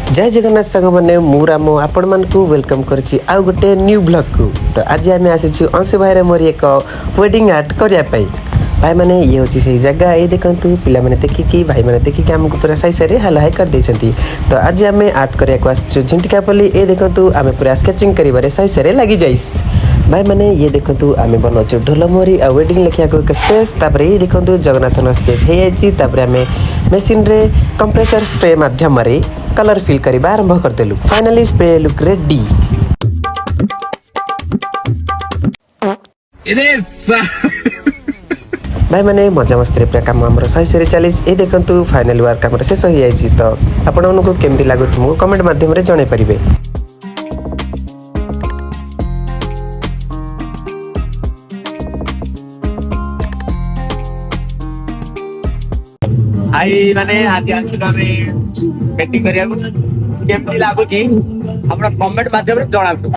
जय जगन्नाथ सांग मैंने मुराम आपण मानकु वेलकम करछि आ गोटे न्यू ब्लॉग को। तो आज आम आसी अंशु भाई मोर एक वेडिंग आर्ट करने भाई मैंने ये हूँ से जगह ये देखते पिला मैंने देखिकी भाई मैंने देखिकी आमको पूरा सही सही हाल हाई कर देती। तो आज आम आर्ट करने झिंटिका पल्ली ये देखूँ आम पूरा स्केचिंग कर सही सही लगी जाइस। भाई मैंने ये देखूँ आम बनाऊँ ढोलमरी आ वेडिंग लिखा को एक स्पेस। तापर ये देखूँ जगन्नाथ स्केच हो जाए आम मेसीन रे कंप्रेसर स्प्रे माध्यम कलर फिल करवा आरंभ करदेलु। Finally spray look ready. भाई मैंने मजा मस्ती पूरा काम आम सही सही चली ये देखूँ फाइनाल वर्क आम शेष हो जाए। तो आपको केमती लगुच मु कमेंट माध्यम जन पारे। आई माने आज आमे मीटिंग करिया केमती लागुची हमरा कमेंट माध्यम रे जणातु।